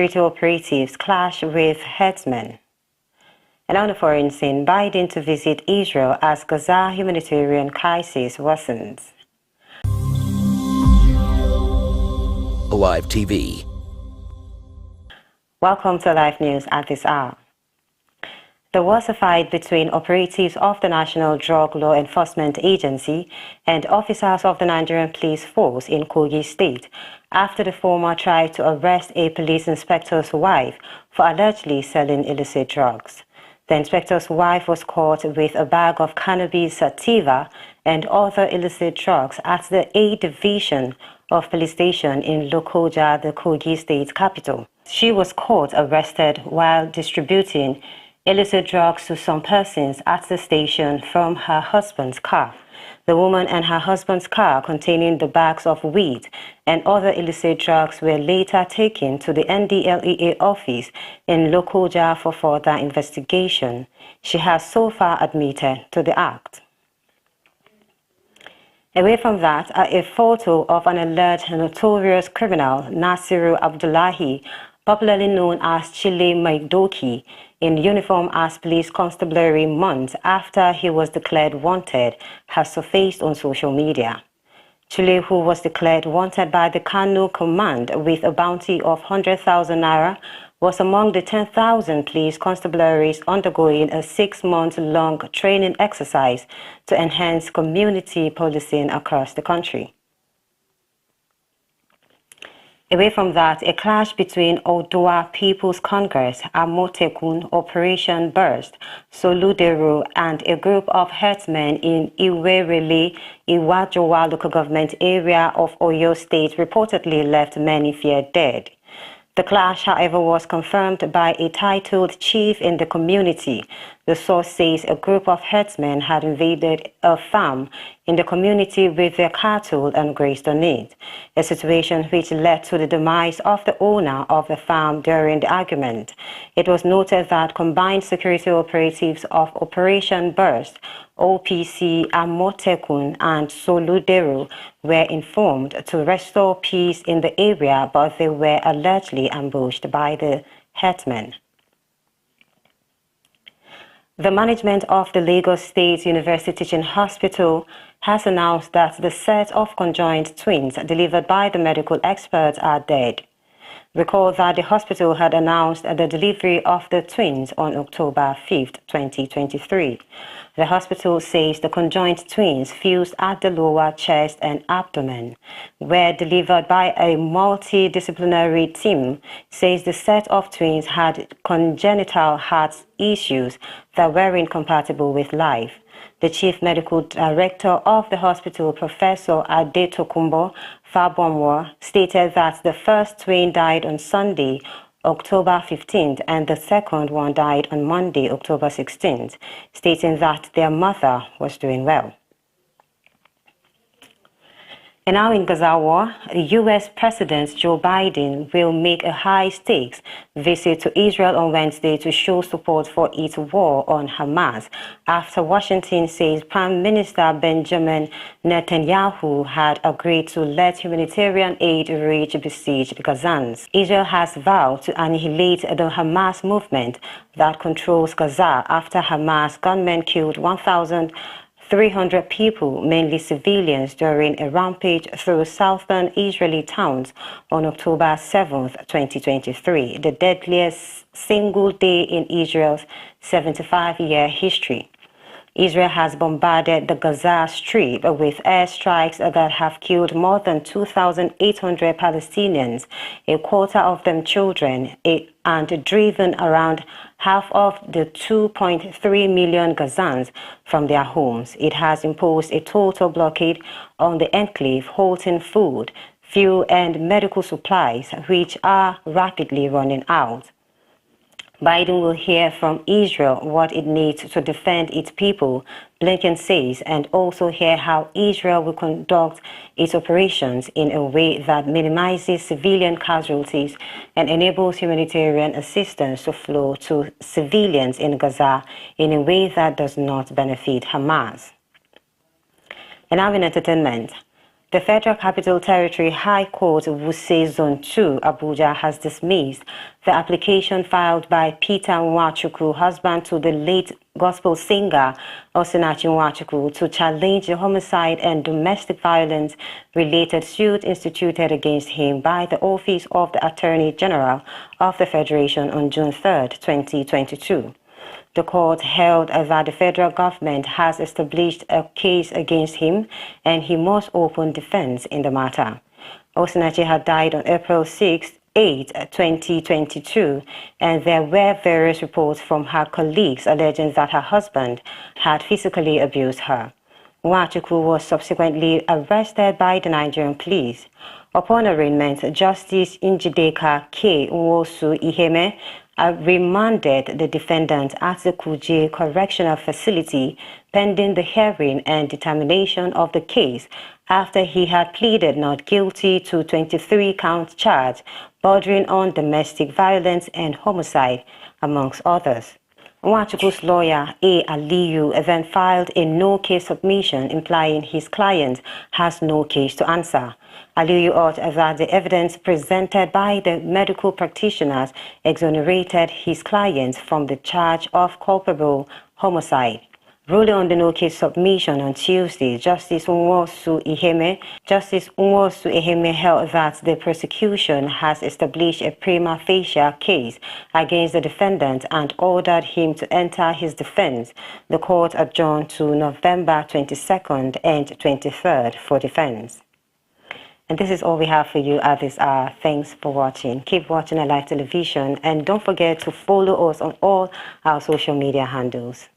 Security operatives clash with herdsmen. And on the foreign scene, Biden to visit Israel as Gaza humanitarian crisis worsens. Alive TV. Welcome to Live News at this hour. There was a fight between operatives of the National Drug Law Enforcement Agency and officers of the Nigerian Police Force in Kogi State after the former tried to arrest a police inspector's wife for allegedly selling illicit drugs. The inspector's wife was caught with a bag of cannabis sativa and other illicit drugs at the A Division of Police Station in Lokoja, the Kogi State capital. She was caught arrested while distributing illicit drugs to some persons at the station from her husband's car. The woman and her husband's car containing the bags of weed and other illicit drugs were later taken to the NDLEA office in Lokoja for further investigation. She has so far admitted to the act. Away from that, a photo of an alleged notorious criminal, Nasiru Abdullahi, popularly known as Chile Maidoki, in uniform as police constabulary months after he was declared wanted, has surfaced on social media. Chile, who was declared wanted by the Kano command with a bounty of 100,000 naira, was among the 10,000 police constabularies undergoing a 6-month-long training exercise to enhance community policing across the country. Away from that, a clash between Oodua People's Congress, Amotekun, Operation Burst, Soludero, and a group of herdsmen in Iwerele, Iwajowa local government area of Oyo State reportedly left many feared dead. The clash, however, was confirmed by a titled chief in the community. The source says a group of herdsmen had invaded a farm in the community with their cattle and grazed on it, a situation which led to the demise of the owner of the farm during the argument. It was noted that combined security operatives of Operation Burst, OPC, Amotekun, and Soludero were informed to restore peace in the area, but they were allegedly ambushed by the herdsmen. The management of the Lagos State University Teaching Hospital has announced that the set of conjoined twins delivered by the medical experts are dead. Recall that the hospital had announced the delivery of the twins on October 5, 2023. The hospital says the conjoined twins fused at the lower chest and abdomen were delivered by a multidisciplinary team, says the set of twins had congenital heart issues that were incompatible with life. The chief medical director of the hospital, Professor Adetokunbo Fabonwo, stated that the first twin died on Sunday, October 15th, and the second one died on Monday, October 16th, stating that their mother was doing well. And now in Gaza war, U.S. President Joe Biden will make a high-stakes visit to Israel on Wednesday to show support for its war on Hamas, after Washington says Prime Minister Benjamin Netanyahu had agreed to let humanitarian aid reach besieged Gazans. Israel has vowed to annihilate the Hamas movement that controls Gaza after Hamas gunmen killed 1,300 people, mainly civilians, during a rampage through southern Israeli towns on October 7, 2023, the deadliest single day in Israel's 75-year history. Israel has bombarded the Gaza Strip with airstrikes that have killed more than 2,800 Palestinians, a quarter of them children, and driven around half of the 2.3 million Gazans from their homes. It has imposed a total blockade on the enclave, halting food, fuel, and medical supplies, which are rapidly running out. Biden will hear from Israel what it needs to defend its people, Blinken says, and also hear how Israel will conduct its operations in a way that minimizes civilian casualties and enables humanitarian assistance to flow to civilians in Gaza in a way that does not benefit Hamas. And now in entertainment. The Federal Capital Territory High Court Wuse Zone 2, Abuja, has dismissed the application filed by Peter Nwachukwu, husband to the late gospel singer Osinachi Nwachukwu, to challenge the homicide and domestic violence related suit instituted against him by the Office of the Attorney General of the Federation on June 3, 2022. The court held that the federal government has established a case against him and he must open defense in the matter. Osinachi had died on April 8, 2022, and there were various reports from her colleagues alleging that her husband had physically abused her. Nwachukwu was subsequently arrested by the Nigerian police. Upon arraignment, Justice Njideka K. Nwosu Iheme remanded the defendant at the Kuje Correctional Facility pending the hearing and determination of the case after he had pleaded not guilty to 23-count charge bordering on domestic violence and homicide, amongst others. Nwachukwu's lawyer, A. Aliyu, then filed a no-case submission implying his client has no case to answer. Aliyu urged that the evidence presented by the medical practitioners exonerated his client from the charge of culpable homicide. Ruling on the no-case submission on Tuesday, Justice Nwosu Iheme held that the prosecution has established a prima facie case against the defendant and ordered him to enter his defense. The court adjourned to November 22nd and 23rd for defense. And this is all we have for you at this hour. Thanks for watching. Keep watching Alive Television and don't forget to follow us on all our social media handles.